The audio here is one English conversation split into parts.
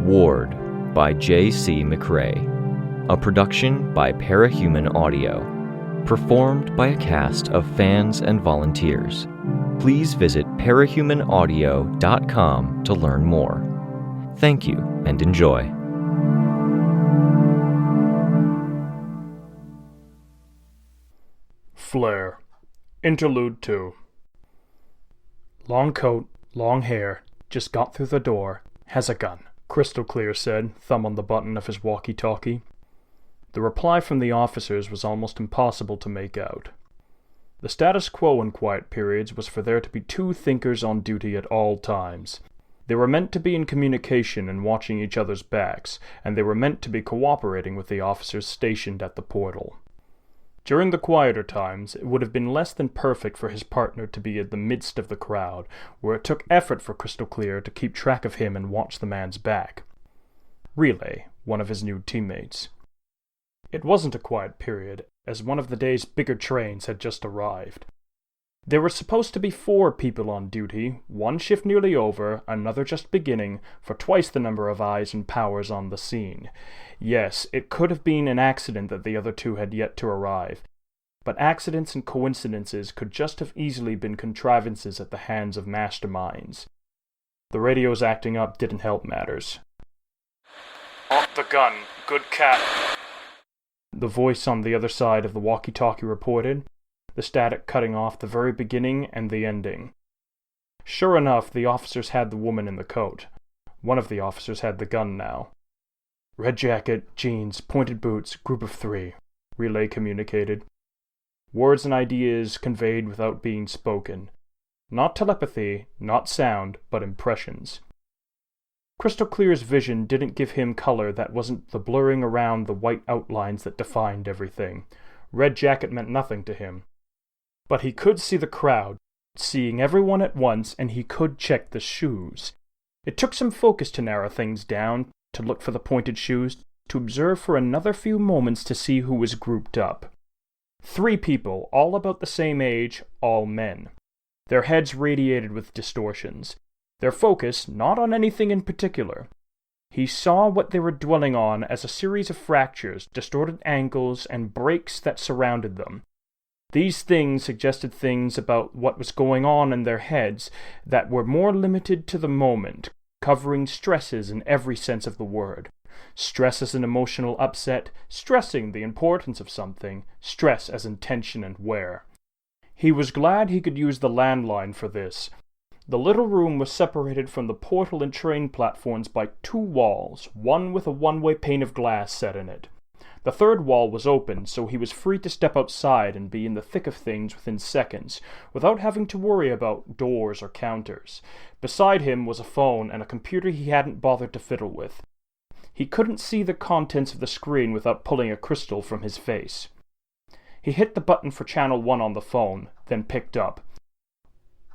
Ward by J.C. McRae, a production by Parahuman Audio, performed by a cast of fans and volunteers. Please visit parahumanaudio.com to learn more. Thank you and enjoy. Flare. Interlude 2. Long coat, long hair, just got through the door, has a gun, Crystal Clear said, thumb on the button of his walkie-talkie. The reply from the officers was almost impossible to make out. The status quo in quiet periods was for there to be two thinkers on duty at all times. They were meant to be in communication and watching each other's backs, and they were meant to be cooperating with the officers stationed at the portal. During the quieter times, it would have been less than perfect for his partner to be in the midst of the crowd, where it took effort for Crystal Clear to keep track of him and watch the man's back. Relay, one of his new teammates. It wasn't a quiet period, as one of the day's bigger trains had just arrived. There were supposed to be 4 people on duty, one shift nearly over, another just beginning, for twice the number of eyes and powers on the scene. Yes, it could have been an accident that the other 2 had yet to arrive, but accidents and coincidences could just have easily been contrivances at the hands of masterminds. The radios acting up didn't help matters. "Off the gun, good cat," the voice on the other side of the walkie-talkie reported, the static cutting off the very beginning and the ending. Sure enough, the officers had the woman in the coat. One of the officers had the gun now. "Red jacket, jeans, pointed boots, group of 3, Relay communicated. Words and ideas conveyed without being spoken. Not telepathy, not sound, but impressions. Crystal Clear's vision didn't give him color that wasn't the blurring around the white outlines that defined everything. Red jacket meant nothing to him. But he could see the crowd, seeing everyone at once, and he could check the shoes. It took some focus to narrow things down, to look for the pointed shoes, to observe for another few moments to see who was grouped up. 3 people, all about the same age, all men. Their heads radiated with distortions. Their focus not on anything in particular. He saw what they were dwelling on as a series of fractures, distorted angles, and breaks that surrounded them. These things suggested things about what was going on in their heads that were more limited to the moment, covering stresses in every sense of the word. Stress as an emotional upset, stressing the importance of something, stress as intention and wear. He was glad he could use the landline for this. The little room was separated from the portal and train platforms by 2 walls, one with a one-way pane of glass set in it. The third wall was open, so he was free to step outside and be in the thick of things within seconds, without having to worry about doors or counters. Beside him was a phone and a computer he hadn't bothered to fiddle with. He couldn't see the contents of the screen without pulling a crystal from his face. He hit the button for channel 1 on the phone, then picked up.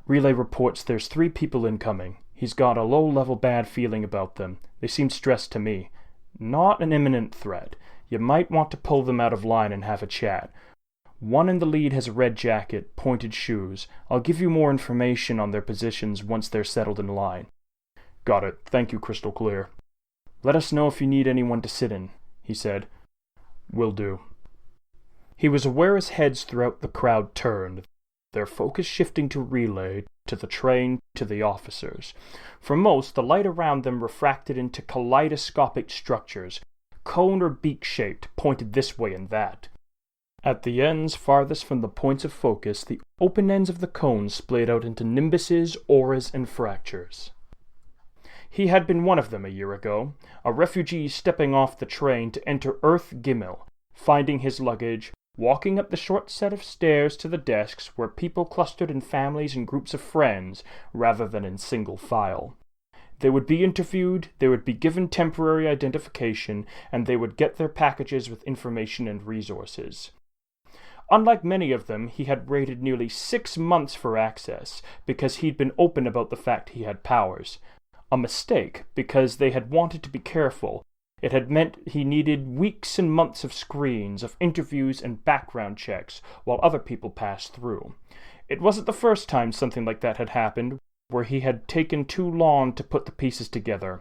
"Relay reports there's 3 people incoming. He's got a low-level bad feeling about them. They seem stressed to me. Not an imminent threat. You might want to pull them out of line and have a chat. One in the lead has a red jacket, pointed shoes. I'll give you more information on their positions once they're settled in line." "Got it. Thank you, Crystal Clear." "Let us know if you need anyone to sit in," he said. "Will do." He was aware as heads throughout the crowd turned, their focus shifting to Relay, to the train, to the officers. For most, the light around them refracted into kaleidoscopic structures, cone or beak-shaped, pointed this way and that. At the ends farthest from the points of focus, the open ends of the cones splayed out into nimbuses, auras, and fractures. He had been one of them a year ago, a refugee stepping off the train to enter Earth Gimel, finding his luggage, walking up the short set of stairs to the desks where people clustered in families and groups of friends, rather than in single file. They would be interviewed, they would be given temporary identification, and they would get their packages with information and resources. Unlike many of them, he had waited nearly 6 months for access, because he'd been open about the fact he had powers. A mistake, because they had wanted to be careful. It had meant he needed weeks and months of screens, of interviews and background checks, while other people passed through. It wasn't the first time something like that had happened, where he had taken too long to put the pieces together.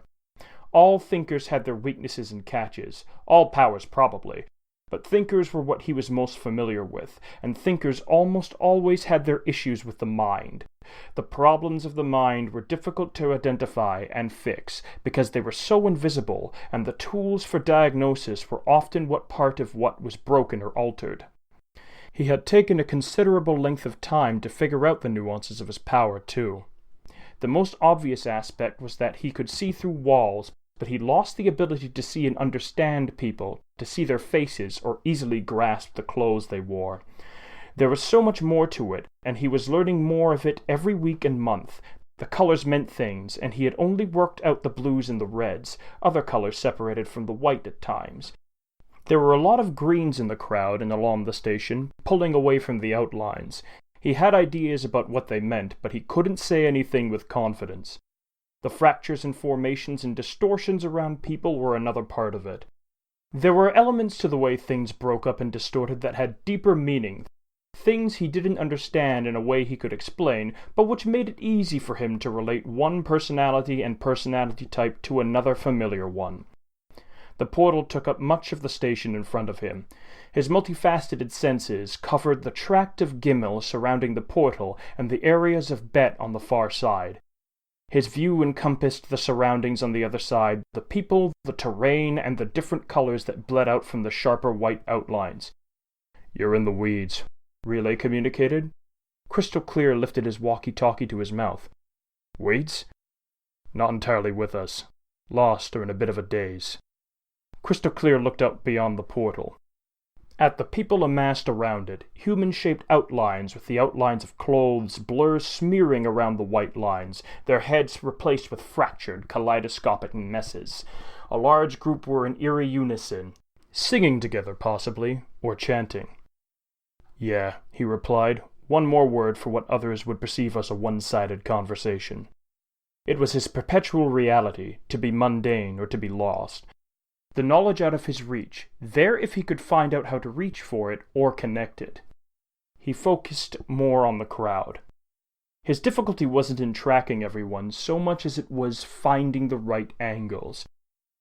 All thinkers had their weaknesses and catches, all powers probably, but thinkers were what he was most familiar with, and thinkers almost always had their issues with the mind. The problems of the mind were difficult to identify and fix because they were so invisible, and the tools for diagnosis were often what part of what was broken or altered. He had taken a considerable length of time to figure out the nuances of his power, too. The most obvious aspect was that he could see through walls, but he lost the ability to see and understand people, to see their faces, or easily grasp the clothes they wore. There was so much more to it, and he was learning more of it every week and month. The colors meant things, and he had only worked out the blues and the reds, other colors separated from the white at times. There were a lot of greens in the crowd and along the station, pulling away from the outlines. He had ideas about what they meant, but he couldn't say anything with confidence. The fractures and formations and distortions around people were another part of it. There were elements to the way things broke up and distorted that had deeper meaning, things he didn't understand in a way he could explain, but which made it easy for him to relate one personality and personality type to another familiar one. The portal took up much of the station in front of him. His multifaceted senses covered the tract of Gimel surrounding the portal and the areas of Bet on the far side. His view encompassed the surroundings on the other side, the people, the terrain, and the different colors that bled out from the sharper white outlines. "You're in the weeds," Relay communicated. Crystal Clear lifted his walkie-talkie to his mouth. "Weeds?" "Not entirely with us. Lost or in a bit of a daze." Crystal Clear looked out beyond the portal. At the people amassed around it, human-shaped outlines with the outlines of clothes, blurs smearing around the white lines, their heads replaced with fractured, kaleidoscopic messes. A large group were in eerie unison, singing together possibly, or chanting. "Yeah," he replied, one more word for what others would perceive as a one-sided conversation. It was his perpetual reality, to be mundane or to be lost. The knowledge out of his reach, there if he could find out how to reach for it or connect it. He focused more on the crowd. His difficulty wasn't in tracking everyone so much as it was finding the right angles.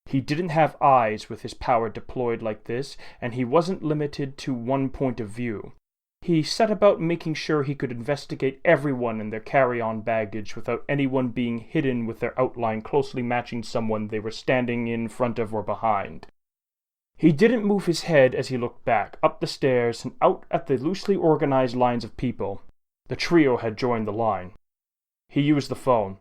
He didn't have eyes with his power deployed like this, and he wasn't limited to one point of view. He set about making sure he could investigate everyone and their carry-on baggage without anyone being hidden with their outline closely matching someone they were standing in front of or behind. He didn't move his head as he looked back, up the stairs and out at the loosely organized lines of people. The trio had joined the line. He used the phone.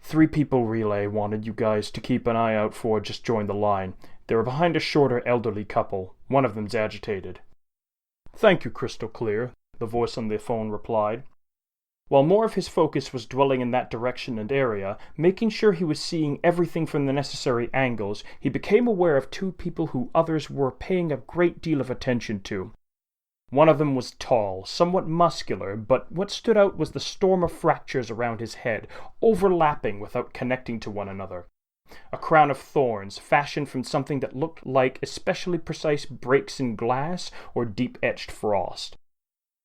3 people Relay wanted you guys to keep an eye out for just joined the line. They were behind a shorter elderly couple. One of them's agitated." "Thank you, Crystal Clear," the voice on the phone replied. While more of his focus was dwelling in that direction and area, making sure he was seeing everything from the necessary angles, he became aware of 2 people who others were paying a great deal of attention to. One of them was tall, somewhat muscular, but what stood out was the storm of fractures around his head, overlapping without connecting to one another. A crown of thorns, fashioned from something that looked like especially precise breaks in glass or deep-etched frost.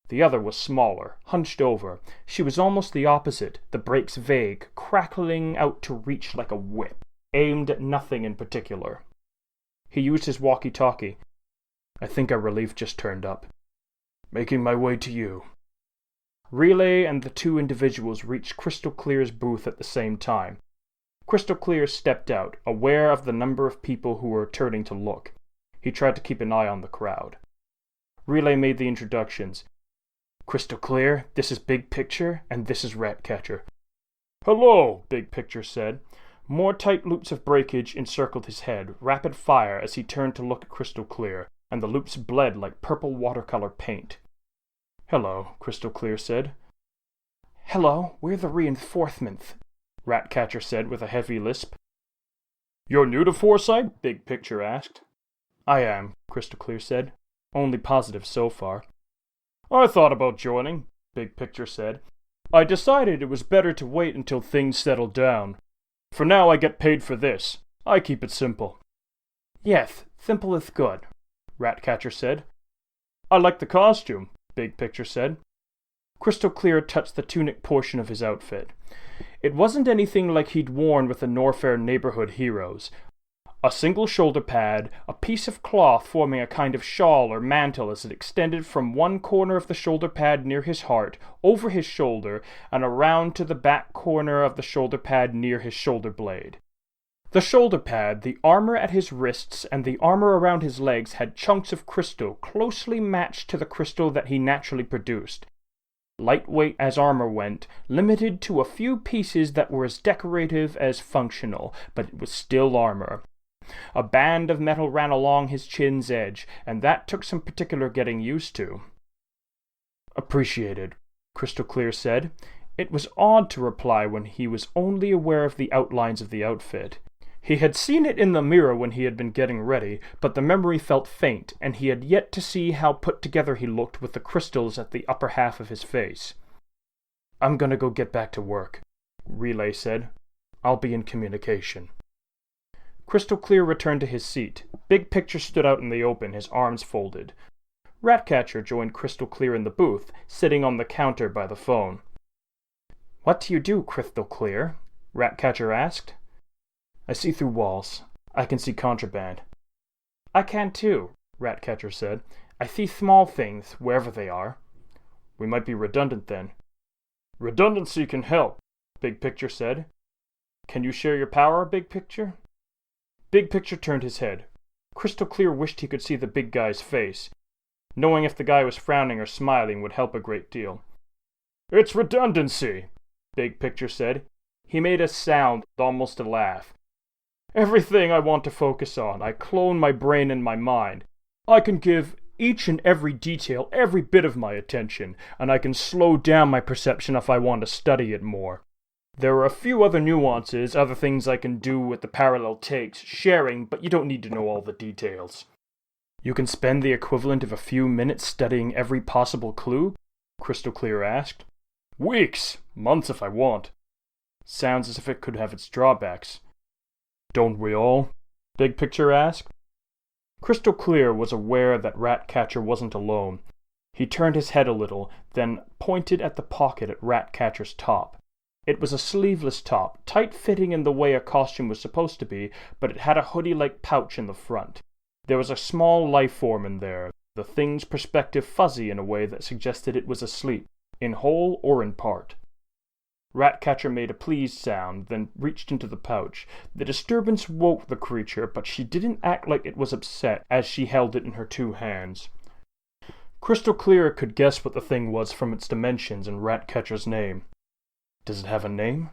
The other was smaller, hunched over. She was almost the opposite, the breaks vague, crackling out to reach like a whip, aimed at nothing in particular. He used his walkie-talkie. "I think our relief just turned up. Making my way to you." Relay and the 2 individuals reached Crystal Clear's booth at the same time. Crystal Clear stepped out, aware of the number of people who were turning to look. He tried to keep an eye on the crowd. Relay made the introductions. "Crystal Clear, this is Big Picture, and this is Ratcatcher." "Hello," Big Picture said. More tight loops of breakage encircled his head, rapid fire as he turned to look at Crystal Clear, and the loops bled like purple watercolor paint. "Hello," Crystal Clear said. "Hello, we're the reinforcement," Ratcatcher said with a heavy lisp. "You're new to Foresight?" Big Picture asked. "I am," Crystal Clear said. "Only positive so far." "I thought about joining," Big Picture said. "I decided it was better to wait until things settled down. For now I get paid for this. I keep it simple." "Yeth, simple is good," Ratcatcher said. "I like the costume," Big Picture said. Crystal Clear touched the tunic portion of his outfit. It wasn't anything like he'd worn with the Norfair neighborhood heroes. A single shoulder pad, a piece of cloth forming a kind of shawl or mantle as it extended from one corner of the shoulder pad near his heart, over his shoulder, and around to the back corner of the shoulder pad near his shoulder blade. The shoulder pad, the armor at his wrists, and the armor around his legs had chunks of crystal closely matched to the crystal that he naturally produced. Lightweight as armor went, limited to a few pieces that were as decorative as functional, but it was still armor. A band of metal ran along his chin's edge, and that took some particular getting used to. "Appreciated," Crystal Clear said. It was odd to reply when he was only aware of the outlines of the outfit. He had seen it in the mirror when he had been getting ready, but the memory felt faint, and he had yet to see how put together he looked with the crystals at the upper half of his face. "I'm gonna go get back to work," Relay said. "I'll be in communication." Crystal Clear returned to his seat. Big Picture stood out in the open, his arms folded. Ratcatcher joined Crystal Clear in the booth, sitting on the counter by the phone. "What do you do, Crystal Clear?" Ratcatcher asked. "I see through walls. I can see contraband." "I can too," Ratcatcher said. "I see small things, wherever they are." "We might be redundant then." "Redundancy can help," Big Picture said. "Can you share your power, Big Picture?" Big Picture turned his head. Crystal Clear wished he could see the big guy's face. Knowing if the guy was frowning or smiling would help a great deal. "It's redundancy," Big Picture said. He made a sound, almost a laugh. "Everything I want to focus on, I clone my brain and my mind. I can give each and every detail every bit of my attention, and I can slow down my perception if I want to study it more. There are a few other nuances, other things I can do with the parallel takes, sharing, but you don't need to know all the details." "You can spend the equivalent of a few minutes studying every possible clue?" Crystal Clear asked. "Weeks, months if I want." "Sounds as if it could have its drawbacks." "Don't we all?" Big Picture asked. Crystal Clear was aware that Ratcatcher wasn't alone. He turned his head a little, then pointed at the pocket at Ratcatcher's top. It was a sleeveless top, tight-fitting in the way a costume was supposed to be, but it had a hoodie-like pouch in the front. There was a small life form in there, the thing's perspective fuzzy in a way that suggested it was asleep, in whole or in part. Ratcatcher made a pleased sound, then reached into the pouch. The disturbance woke the creature, but she didn't act like it was upset as she held it in her two hands. Crystal Clear could guess what the thing was from its dimensions and Ratcatcher's name. "Does it have a name?"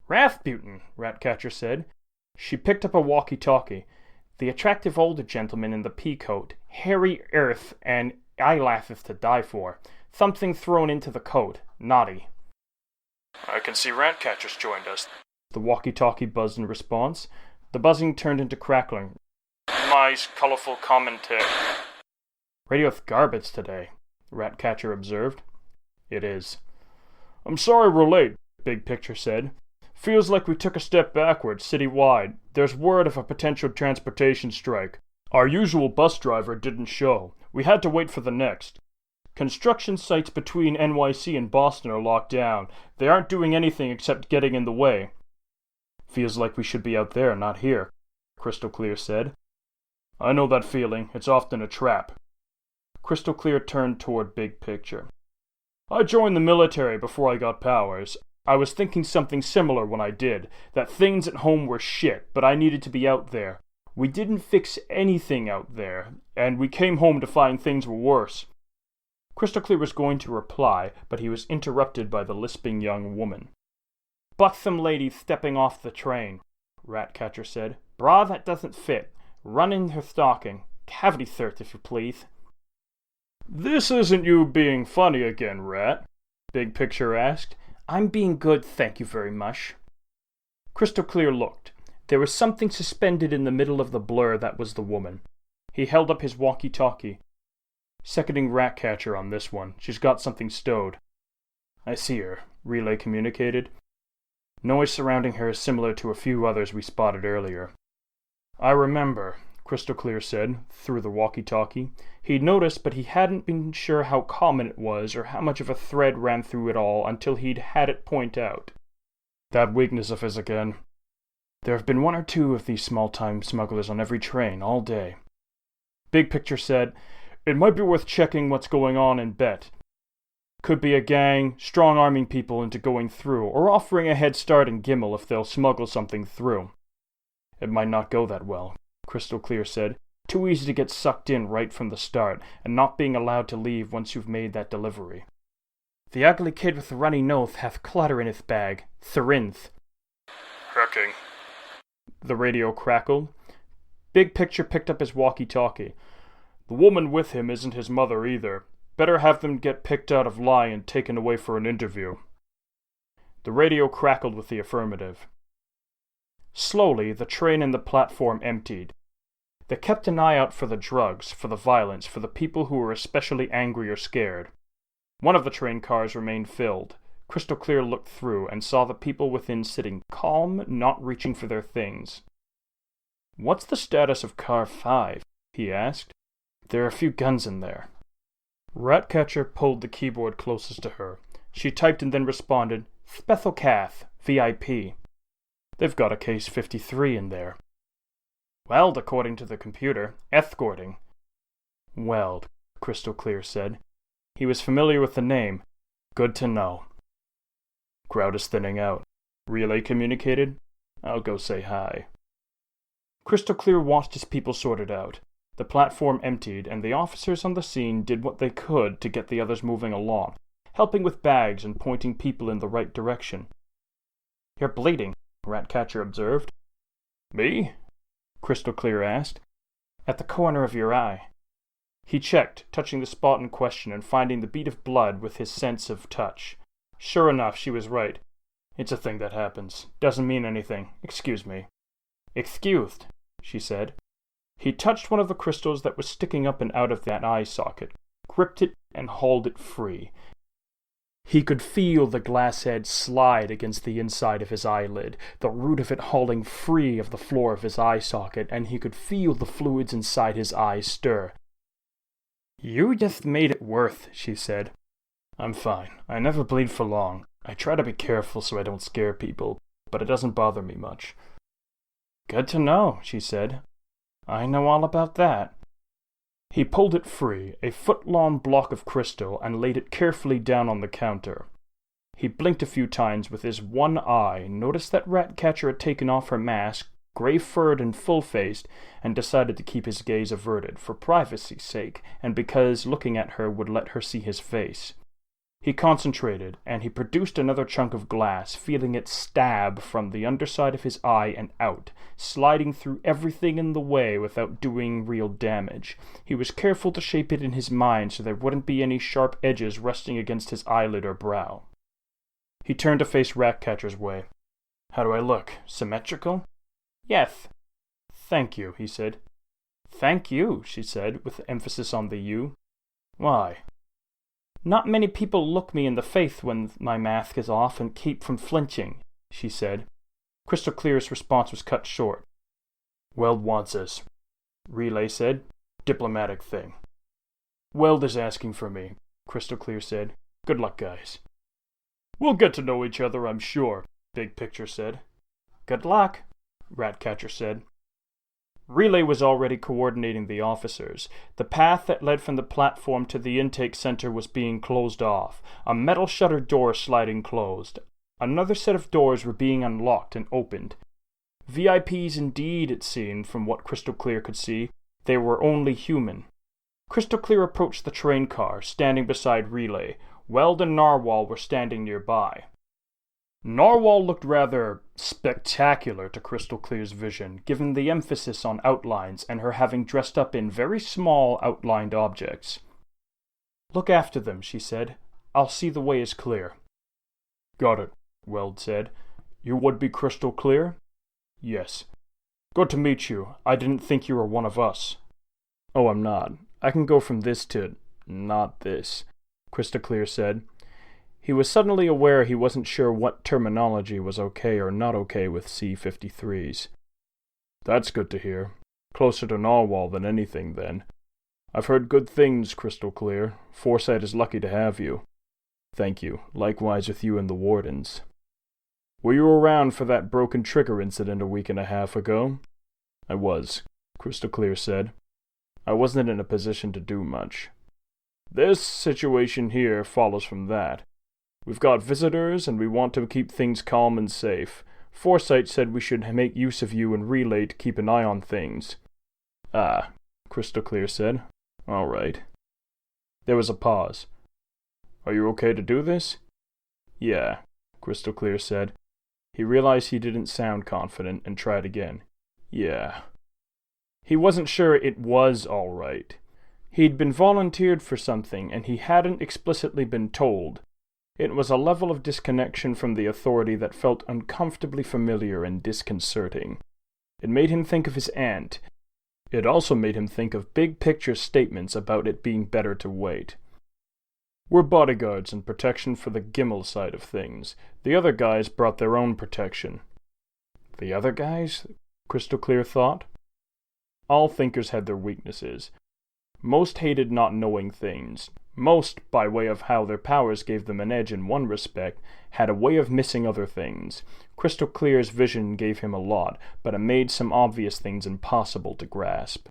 "Rasputin," Ratcatcher said. She picked up a walkie-talkie. "The attractive older gentleman in the pea-coat, hairy earth, and eyelashes to die for. Something thrown into the coat. Naughty." "I can see Ratcatcher's joined us." The walkie-talkie buzzed in response. The buzzing turned into crackling. "My colorful commentary." "Radio's garbage today," Ratcatcher observed. "It is." "I'm sorry we're late," Big Picture said. "Feels like we took a step backwards citywide. There's word of a potential transportation strike. Our usual bus driver didn't show. We had to wait for the next. Construction sites between NYC and Boston are locked down. They aren't doing anything except getting in the way." "Feels like we should be out there, not here," Crystal Clear said. "I know that feeling. It's often a trap." Crystal Clear turned toward Big Picture. "I joined the military before I got powers. I was thinking something similar when I did, that things at home were shit, but I needed to be out there. We didn't fix anything out there, and we came home to find things were worse." Crystal Clear was going to reply, but he was interrupted by the lisping young woman. "Buxom lady stepping off the train," Ratcatcher said. "Bra that doesn't fit. Run in her stocking. Cavity search, if you please." "This isn't you being funny again, Rat?" Big Picture asked. "I'm being good, thank you very much." Crystal Clear looked. There was something suspended in the middle of the blur that was the woman. He held up his walkie-talkie. "Seconding Ratcatcher on this one. She's got something stowed." "I see her," Relay communicated. "Noise surrounding her is similar to a few others we spotted earlier." "I remember," Crystal Clear said, through the walkie-talkie. He'd noticed, but he hadn't been sure how common it was or how much of a thread ran through it all until he'd had it point out. That weakness of his again. There have been one or two of these small-time smugglers on every train all day. Big Picture said, it might be worth checking what's going on in Bet. Could be a gang, strong-arming people into going through, or offering a head start in Gimel if they'll smuggle something through. It might not go that well, Crystal Clear said. Too easy to get sucked in right from the start, and not being allowed to leave once you've made that delivery. The ugly kid with the runny nose hath clutter in his bag, Therinth. Hacking. The radio crackled. Big Picture picked up his walkie-talkie. The woman with him isn't his mother either. Better have them get picked out of line and taken away for an interview. The radio crackled with the affirmative. Slowly, the train and the platform emptied. They kept an eye out for the drugs, for the violence, for the people who were especially angry or scared. One of the train cars remained filled. Crystal Clear looked through and saw the people within sitting calm, not reaching for their things. "What's the status of Car 5?" he asked. "There are a few guns in there." Ratcatcher pulled the keyboard closest to her. She typed and then responded, "Special Cath, VIP. They've got a case 53 in there." "Well, according to the computer, escorting." "Well," Crystal Clear said. He was familiar with the name. Good to know. "Crowd is thinning out. Relay communicated? I'll go say hi." Crystal Clear watched his people sorted out. The platform emptied, and the officers on the scene did what they could to get the others moving along, helping with bags and pointing people in the right direction. "You're bleeding," Ratcatcher observed. "Me?" Crystal Clear asked. "At the corner of your eye." He checked, touching the spot in question and finding the beat of blood with his sense of touch. Sure enough, she was right. "It's a thing that happens. Doesn't mean anything. Excuse me." "Excused," she said. He touched one of the crystals that was sticking up and out of that eye socket, gripped it, and hauled it free. He could feel the glass head slide against the inside of his eyelid, the root of it hauling free of the floor of his eye socket, and he could feel the fluids inside his eyes stir. "You just made it worth," she said. "I'm fine. I never bleed for long. I try to be careful so I don't scare people, but it doesn't bother me much." "Good to know," she said. "I know all about that." He pulled it free, a foot-long block of crystal, and laid it carefully down on the counter. He blinked a few times with his one eye, noticed that Ratcatcher had taken off her mask, gray-furred and full-faced, and decided to keep his gaze averted, for privacy's sake, and because looking at her would let her see his face. He concentrated, and he produced another chunk of glass, feeling it stab from the underside of his eye and out, sliding through everything in the way without doing real damage. He was careful to shape it in his mind so there wouldn't be any sharp edges resting against his eyelid or brow. He turned to face Ratcatcher's way. "How do I look? Symmetrical?" "Yes." "Thank you," he said. "Thank you," she said, with emphasis on the you. "Why?" "Not many people look me in the face when my mask is off and keep from flinching," she said. Crystal Clear's response was cut short. "Weld wants us," Relay said. "Diplomatic thing." "Weld is asking for me," Crystal Clear said. "Good luck, guys." "We'll get to know each other, I'm sure," Big Picture said. "Good luck," Ratcatcher said. Relay was already coordinating the officers. The path that led from the platform to the intake center was being closed off, a metal shutter door sliding closed. Another set of doors were being unlocked and opened. VIPs indeed, it seemed, from what Crystal Clear could see. They were only human. Crystal Clear approached the train car, standing beside Relay. Weld and Narwhal were standing nearby. Narwhal looked rather spectacular to Crystal Clear's vision, given the emphasis on outlines and her having dressed up in very small outlined objects. "Look after them," she said. "I'll see the way is clear." "Got it," Weld said. "You would be Crystal Clear?" "Yes." "Good to meet you. I didn't think you were one of us." "Oh, I'm not. I can go from this to not this," Crystal Clear said. He was suddenly aware he wasn't sure what terminology was okay or not okay with C-53s. "That's good to hear." Closer to Narwhal than anything, then. I've heard good things, crystal clear. Foresight is lucky to have you. Thank you. Likewise with you and the Wardens. Were you around for that broken trigger incident a week and a half ago? I was, Crystal Clear said. I wasn't in a position to do much. This situation here follows from that. We've got visitors, and we want to keep things calm and safe. Foresight said we should make use of you and Relay to keep an eye on things. Ah, Crystal Clear said. All right. There was a pause. Are you okay to do this? Yeah, Crystal Clear said. He realized he didn't sound confident and tried again. Yeah. He wasn't sure it was all right. He'd been volunteered for something, and he hadn't explicitly been told. It was a level of disconnection from the authority that felt uncomfortably familiar and disconcerting. It made him think of his aunt. It also made him think of big-picture statements about it being better to wait. We're bodyguards and protection for the Gimel side of things. The other guys brought their own protection. The other guys? Crystal Clear thought. All thinkers had their weaknesses. Most hated not knowing things. Most, by way of how their powers gave them an edge in one respect, had a way of missing other things. Crystal Clear's vision gave him a lot, but it made some obvious things impossible to grasp.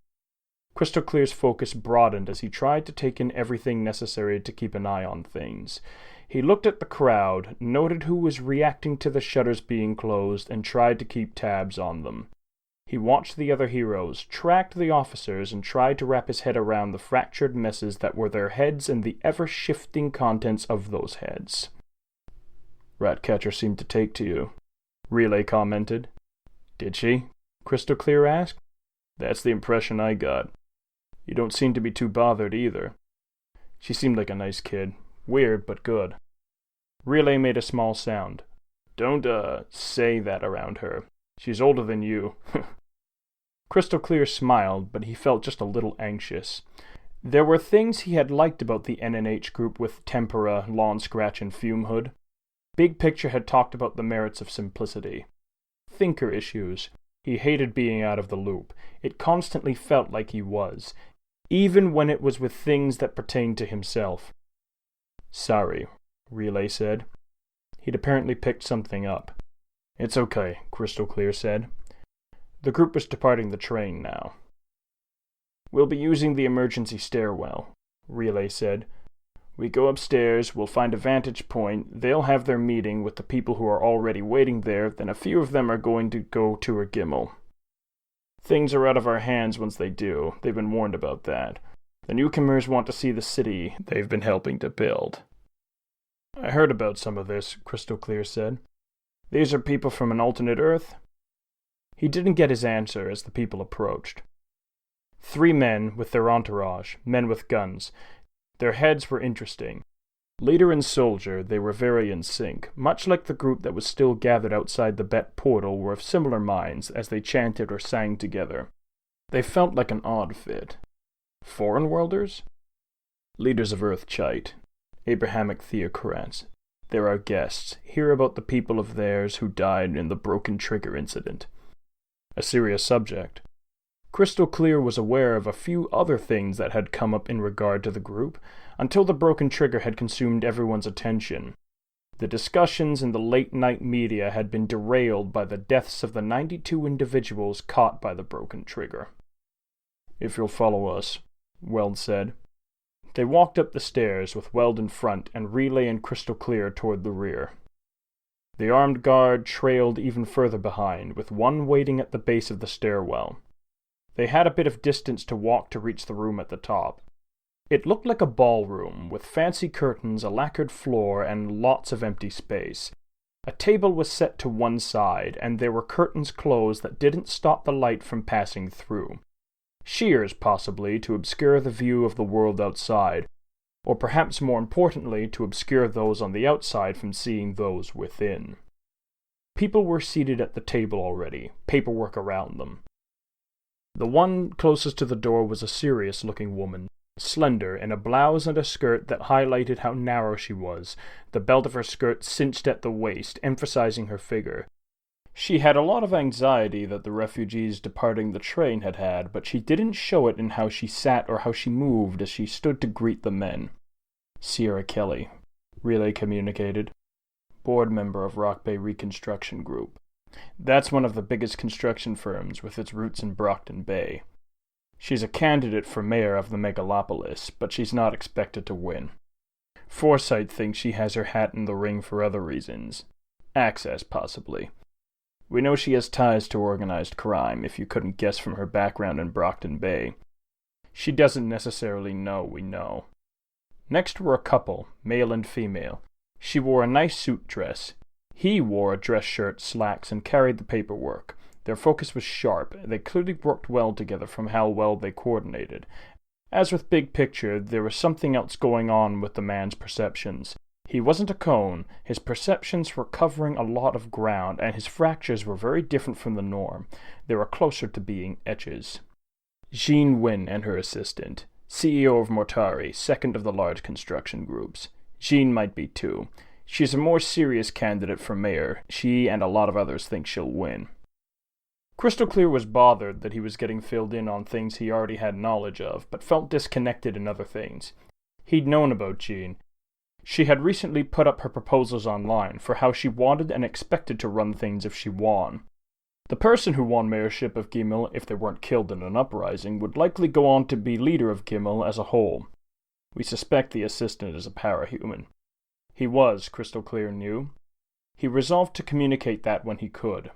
Crystal Clear's focus broadened as he tried to take in everything necessary to keep an eye on things. He looked at the crowd, noted who was reacting to the shutters being closed, and tried to keep tabs on them. He watched the other heroes, tracked the officers, and tried to wrap his head around the fractured messes that were their heads and the ever-shifting contents of those heads. Ratcatcher seemed to take to you, Relay commented. Did she? Crystal Clear asked. That's the impression I got. You don't seem to be too bothered either. She seemed like a nice kid. Weird, but good. Relay made a small sound. Don't, say that around her. She's older than you. Crystal Clear smiled, but he felt just a little anxious. There were things he had liked about the NNH group with Tempera, Lawn Scratch, and Fume Hood. Big Picture had talked about the merits of simplicity. Thinker issues. He hated being out of the loop. It constantly felt like he was, even when it was with things that pertained to himself. Sorry, Relay said. He'd apparently picked something up. It's okay, Crystal Clear said. The group was departing the train now. We'll be using the emergency stairwell, Relay said. We go upstairs, we'll find a vantage point, they'll have their meeting with the people who are already waiting there, then a few of them are going to go tour Gimel. Things are out of our hands once they do, they've been warned about that. The newcomers want to see the city they've been helping to build. I heard about some of this, Crystal Clear said. These are people from an alternate Earth? He didn't get his answer as the people approached. 3 men with their entourage, men with guns. Their heads were interesting. Leader and soldier, they were very in sync, much like the group that was still gathered outside the Bet portal were of similar minds as they chanted or sang together. They felt like an odd fit. Foreign worlders? Leaders of Earth Chite, Abrahamic theocrats. They're our guests. Hear about the people of theirs who died in the broken trigger incident. A serious subject. Crystal Clear was aware of a few other things that had come up in regard to the group, until the broken trigger had consumed everyone's attention. The discussions in the late-night media had been derailed by the deaths of the 92 individuals caught by the broken trigger. If you'll follow us, Weld said. They walked up the stairs with Weld in front and Relay and Crystal Clear toward the rear. The armed guard trailed even further behind, with one waiting at the base of the stairwell. They had a bit of distance to walk to reach the room at the top. It looked like a ballroom, with fancy curtains, a lacquered floor, and lots of empty space. A table was set to one side, and there were curtains closed that didn't stop the light from passing through. Shears, possibly, to obscure the view of the world outside, or perhaps more importantly, to obscure those on the outside from seeing those within. People were seated at the table already, paperwork around them. The one closest to the door was a serious-looking woman, slender, in a blouse and a skirt that highlighted how narrow she was, the belt of her skirt cinched at the waist, emphasizing her figure. She had a lot of anxiety that the refugees departing the train had had, but she didn't show it in how she sat or how she moved as she stood to greet the men. Sierra Kelly, Relay communicated. Board member of Rock Bay Reconstruction Group. That's one of the biggest construction firms with its roots in Brockton Bay. She's a candidate for mayor of the megalopolis, but she's not expected to win. Forsyth thinks she has her hat in the ring for other reasons. Access, possibly. We know she has ties to organized crime, if you couldn't guess from her background in Brockton Bay. She doesn't necessarily know we know. Next were a couple, male and female. She wore a nice suit dress. He wore a dress shirt, slacks, and carried the paperwork. Their focus was sharp. They clearly worked well together from how well they coordinated. As with Big Picture, there was something else going on with the man's perceptions. He wasn't a cone. His perceptions were covering a lot of ground, and his fractures were very different from the norm. They were closer to being etches. Jean Wynne and her assistant, CEO of Mortari, second of the large construction groups. Jean might be too. She's a more serious candidate for mayor. She and a lot of others think she'll win. Crystal Clear was bothered that he was getting filled in on things he already had knowledge of, but felt disconnected in other things. He'd known about Jean. She had recently put up her proposals online for how she wanted and expected to run things if she won. The person who won mayorship of Gimel, if they weren't killed in an uprising, would likely go on to be leader of Gimel as a whole. We suspect the assistant is a parahuman. He was, Crystal Clear knew. He resolved to communicate that when he could.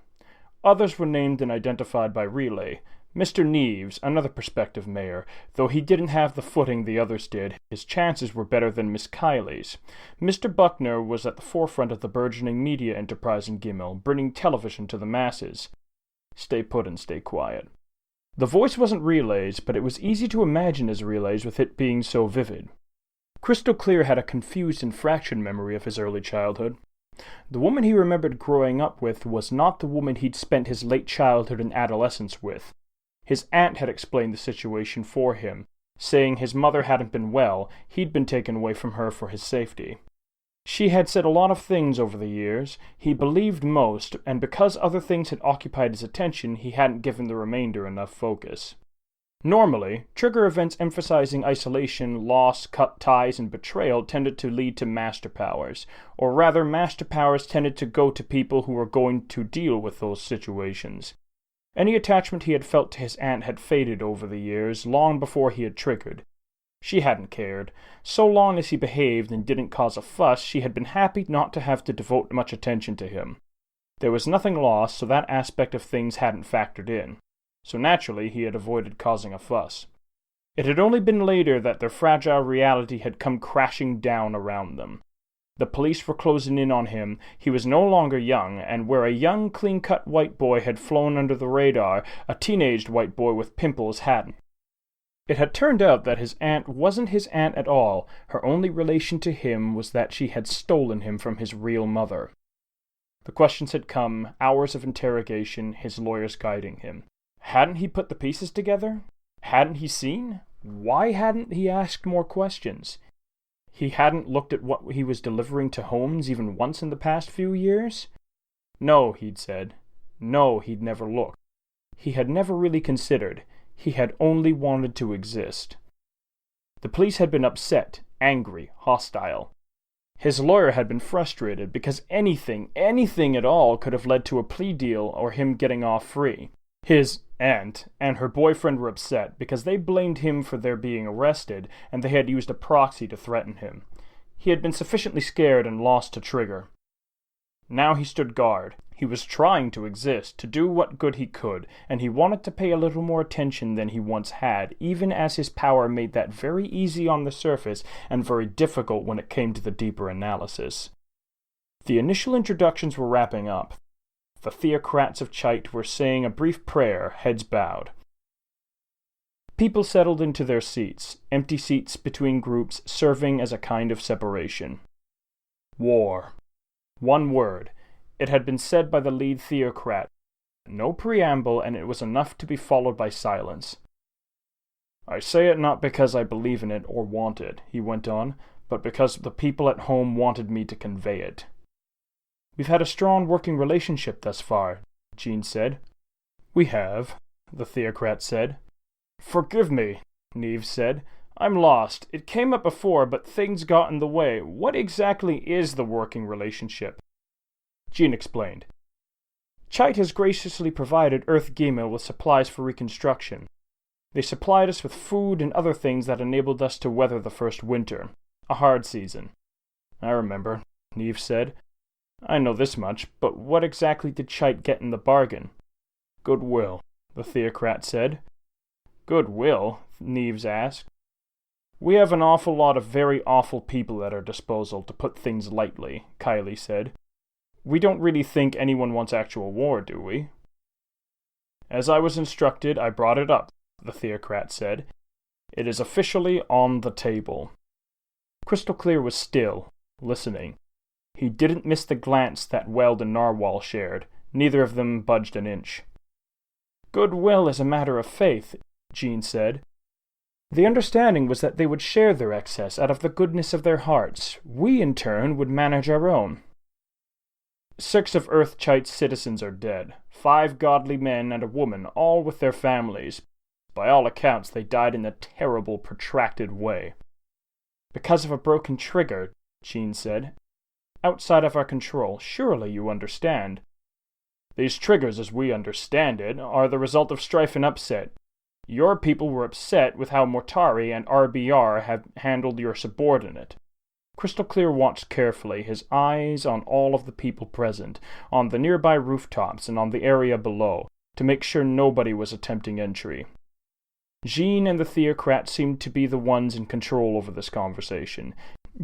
Others were named and identified by relay. Mr. Neves, another prospective mayor, though he didn't have the footing the others did, his chances were better than Miss Kiley's. Mr. Buckner was at the forefront of the burgeoning media enterprise in Gimel, bringing television to the masses. Stay put and stay quiet. The voice wasn't Relay's, but it was easy to imagine as Relay's with it being so vivid. Crystal Clear had a confused and fractured memory of his early childhood. The woman he remembered growing up with was not the woman he'd spent his late childhood and adolescence with. His aunt had explained the situation for him, saying his mother hadn't been well, he'd been taken away from her for his safety. She had said a lot of things over the years. He believed most, and because other things had occupied his attention, he hadn't given the remainder enough focus. Normally, trigger events emphasizing isolation, loss, cut ties, and betrayal tended to lead to master powers, or rather master powers tended to go to people who were going to deal with those situations. Any attachment he had felt to his aunt had faded over the years, long before he had triggered. She hadn't cared. So long as he behaved and didn't cause a fuss, she had been happy not to have to devote much attention to him. There was nothing lost, so that aspect of things hadn't factored in. So naturally he had avoided causing a fuss. It had only been later that their fragile reality had come crashing down around them. The police were closing in on him. He was no longer young, and where a young, clean-cut white boy had flown under the radar, a teenaged white boy with pimples hadn't. It had turned out that his aunt wasn't his aunt at all. Her only relation to him was that she had stolen him from his real mother. The questions had come, hours of interrogation, his lawyers guiding him. Hadn't he put the pieces together? Hadn't he seen? Why hadn't he asked more questions? He hadn't looked at what he was delivering to Holmes even once in the past few years? No, he'd said. No, he'd never looked. He had never really considered. He had only wanted to exist. The police had been upset, angry, hostile. His lawyer had been frustrated because anything at all could have led to a plea deal or him getting off free. His aunt and her boyfriend were upset because they blamed him for their being arrested and they had used a proxy to threaten him. He had been sufficiently scared and lost to trigger. Now he stood guard. He was trying to exist, to do what good he could, and he wanted to pay a little more attention than he once had, even as his power made that very easy on the surface and very difficult when it came to the deeper analysis. The initial introductions were wrapping up. The theocrats of Chite were saying a brief prayer, heads bowed. People settled into their seats, empty seats between groups serving as a kind of separation. War. One word. It had been said by the lead theocrat. No preamble, and it was enough to be followed by silence. I say it not because I believe in it or want it, he went on, but because the people at home wanted me to convey it. We've had a strong working relationship thus far, Jean said. We have, the theocrat said. Forgive me, Neve said. I'm lost. It came up before, but things got in the way. What exactly is the working relationship? Jean explained. Chite has graciously provided Earth Gmail with supplies for reconstruction. They supplied us with food and other things that enabled us to weather the first winter, a hard season. I remember, Neve said. I know this much, but what exactly did Chite get in the bargain? Goodwill, the theocrat said. Goodwill? Neves asked. We have an awful lot of very awful people at our disposal, to put things lightly, Kylie said. We don't really think anyone wants actual war, do we? As I was instructed, I brought it up, the theocrat said. It is officially on the table. Crystal Clear was still, listening. He didn't miss the glance that Weld and Narwhal shared. Neither of them budged an inch. Goodwill is a matter of faith, Jean said. The understanding was that they would share their excess out of the goodness of their hearts. We, in turn, would manage our own. 6 of Earth-Chite's citizens are dead. 5 godly men and a woman, all with their families. By all accounts, they died in a terrible, protracted way. Because of a broken trigger, Jean said. Outside of our control, surely you understand. These triggers, as we understand it, are the result of strife and upset. Your people were upset with how Mortari and RBR have handled your subordinate. Crystal Clear watched carefully, his eyes on all of the people present, on the nearby rooftops and on the area below, to make sure nobody was attempting entry. Jean and the theocrat seemed to be the ones in control over this conversation.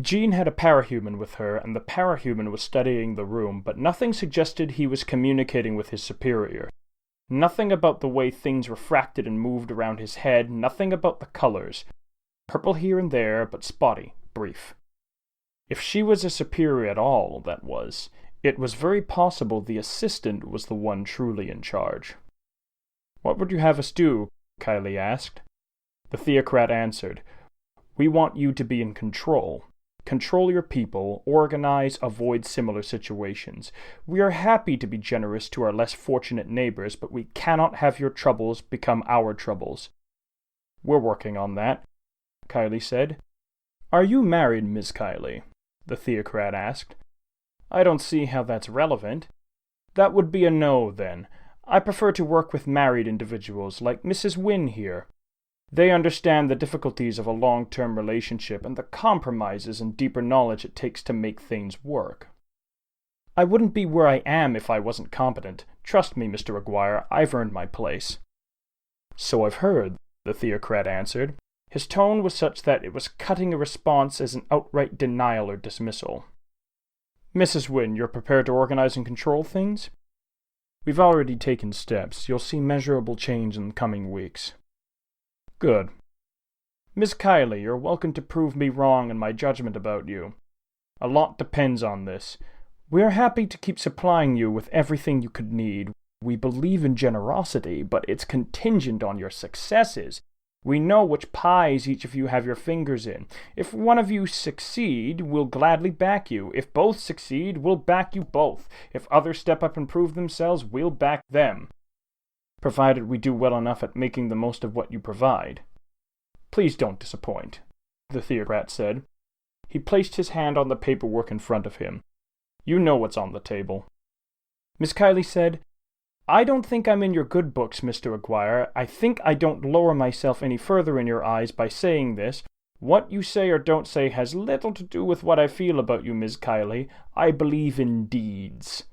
Jean had a parahuman with her, and the parahuman was studying the room, but nothing suggested he was communicating with his superior. Nothing about the way things refracted and moved around his head, nothing about the colors. Purple here and there, but spotty, brief. If she was a superior at all, that was, it was very possible the assistant was the one truly in charge. What would you have us do? Kylie asked. The theocrat answered, We want you to be in control. Control your people, organize, avoid similar situations. We are happy to be generous to our less fortunate neighbors, but we cannot have your troubles become our troubles. We're working on that, Kylie said. Are you married, Miss Kylie? The theocrat asked. I don't see how that's relevant. That would be a no, then. I prefer to work with married individuals, like Mrs. Wynne here. They understand the difficulties of a long-term relationship and the compromises and deeper knowledge it takes to make things work. I wouldn't be where I am if I wasn't competent. Trust me, Mr. Aguirre, I've earned my place. So I've heard, the theocrat answered. His tone was such that it was cutting a response as an outright denial or dismissal. Mrs. Wynne, you're prepared to organize and control things? We've already taken steps. You'll see measurable change in the coming weeks. Good. Miss Kylie, you're welcome to prove me wrong in my judgment about you. A lot depends on this. We are happy to keep supplying you with everything you could need. We believe in generosity, but it's contingent on your successes. We know which pies each of you have your fingers in. If one of you succeed, we'll gladly back you. If both succeed, we'll back you both. If others step up and prove themselves, we'll back them. Provided we do well enough at making the most of what you provide. Please don't disappoint, the theocrat said. He placed his hand on the paperwork in front of him. You know what's on the table. Miss Kylie said, I don't think I'm in your good books, Mr. Aguirre. I think I don't lower myself any further in your eyes by saying this. What you say or don't say has little to do with what I feel about you, Miss Kylie. I believe in deeds.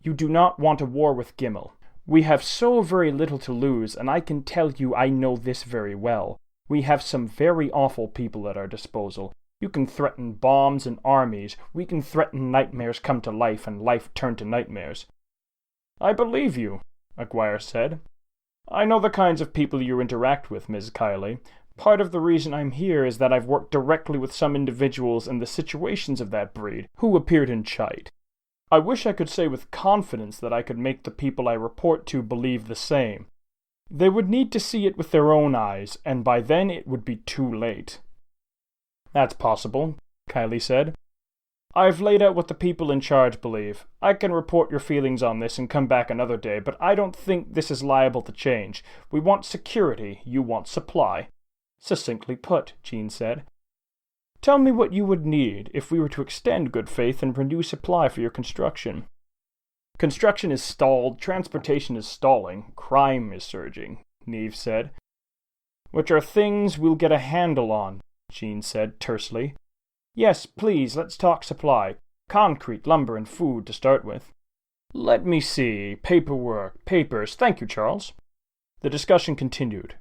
You do not want a war with Gimel. We have so very little to lose, and I can tell you I know this very well. We have some very awful people at our disposal. You can threaten bombs and armies. We can threaten nightmares come to life and life turn to nightmares. I believe you, Aguirre said. I know the kinds of people you interact with, Ms. Kylie. Part of the reason I'm here is that I've worked directly with some individuals in the situations of that breed who appeared in Chite. I wish I could say with confidence that I could make the people I report to believe the same. They would need to see it with their own eyes, and by then it would be too late. That's possible, Kylie said. I've laid out what the people in charge believe. I can report your feelings on this and come back another day, but I don't think this is liable to change. We want security, you want supply. Succinctly put, Jean said. Tell me what you would need if we were to extend good faith and renew supply for your construction. Construction is stalled, transportation is stalling, crime is surging, Neve said. Which are things we'll get a handle on, Jean said tersely. Yes, please, let's talk supply. Concrete, lumber, and food to start with. Let me see. Paperwork, papers. Thank you, Charles. The discussion continued.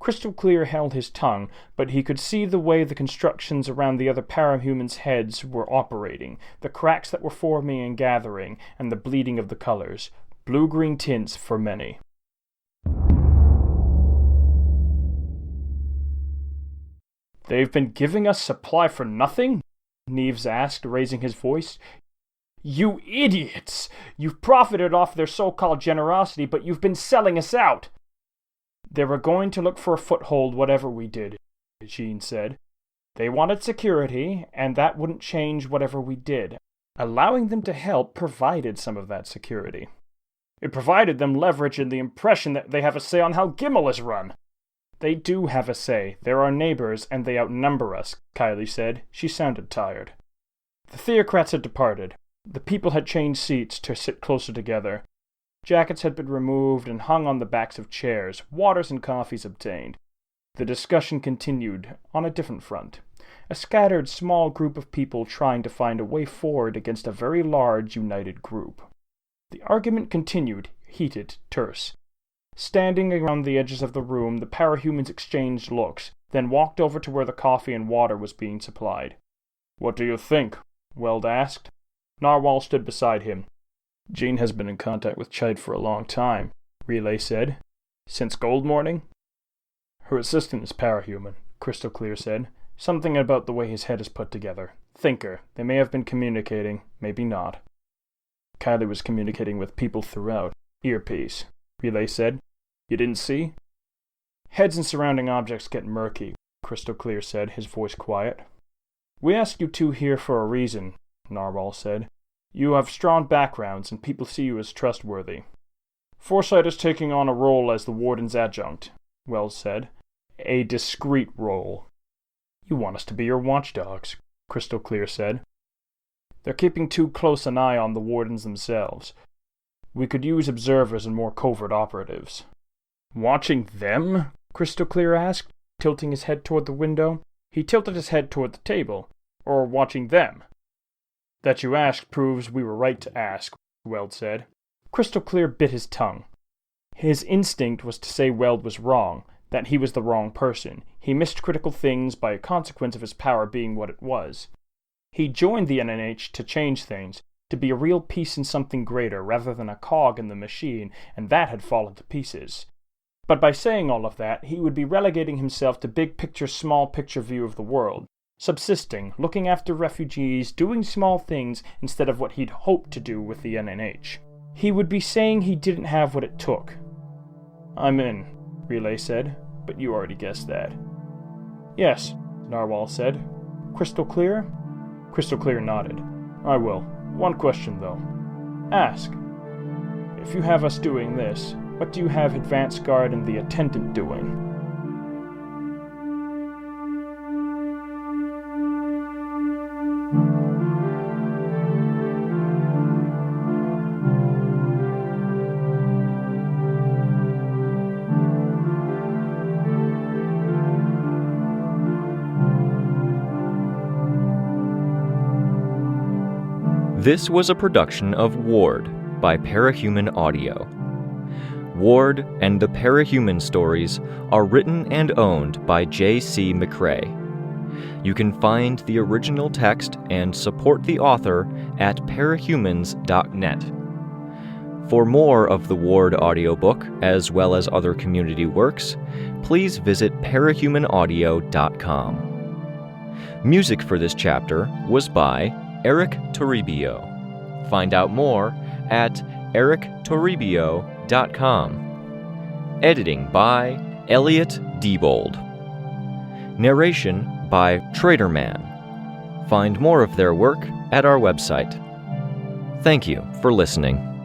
Crystal Clear held his tongue, but he could see the way the constructions around the other parahumans' heads were operating, the cracks that were forming and gathering, and the bleeding of the colors. Blue-green tints for many. They've been giving us supply for nothing? Neves asked, raising his voice. You idiots! You've profited off their so-called generosity, but you've been selling us out! They were going to look for a foothold whatever we did, Jean said. They wanted security, and that wouldn't change whatever we did. Allowing them to help provided some of that security. It provided them leverage and the impression that they have a say on how Gimel is run. They do have a say. They're our neighbors, and they outnumber us, Kylie said. She sounded tired. The theocrats had departed. The people had changed seats to sit closer together. Jackets had been removed and hung on the backs of chairs, waters and coffees obtained. The discussion continued, on a different front. A scattered small group of people trying to find a way forward against a very large, united group. The argument continued, heated, terse. Standing around the edges of the room, the parahumans exchanged looks, then walked over to where the coffee and water was being supplied. What do you think? Weld asked. Narwhal stood beside him. Jean has been in contact with Chide for a long time, Relay said. Since Gold Morning? Her assistant is parahuman, Crystal Clear said. Something about the way his head is put together. Thinker. They may have been communicating, maybe not. Kylie was communicating with people throughout. Earpiece, Relay said. You didn't see? Heads and surrounding objects get murky, Crystal Clear said, his voice quiet. We asked you two here for a reason, Narwhal said. You have strong backgrounds, and people see you as trustworthy. Foresight is taking on a role as the warden's adjunct, Wells said. A discreet role. You want us to be your watchdogs, Crystal Clear said. They're keeping too close an eye on the wardens themselves. We could use observers and more covert operatives. Watching them? Crystal Clear asked, tilting his head toward the window. He tilted his head toward the table. Or watching them? That you asked proves we were right to ask, Weld said. Crystal Clear bit his tongue. His instinct was to say Weld was wrong, that he was the wrong person. He missed critical things by a consequence of his power being what it was. He joined the NNH to change things, to be a real piece in something greater rather than a cog in the machine, and that had fallen to pieces. But by saying all of that, he would be relegating himself to big-picture, small-picture view of the world, subsisting, looking after refugees, doing small things instead of what he'd hoped to do with the NNH. He would be saying he didn't have what it took. I'm in, Relay said, but you already guessed that. Yes, Narwhal said. Crystal Clear? Crystal Clear nodded. I will. One question, though. Ask. If you have us doing this, what do you have Advance Guard and the Attendant doing? This was a production of Ward by Parahuman Audio. Ward and the Parahuman stories are written and owned by J.C. McCrae. You can find the original text and support the author at parahumans.net. For more of the Ward audiobook, as well as other community works, please visit parahumanaudio.com. Music for this chapter was by Eric Toribio. Find out more at erictoribio.com. Editing by Elliot Diebold. Narration by Traderman. Find more of their work at our website. Thank you for listening.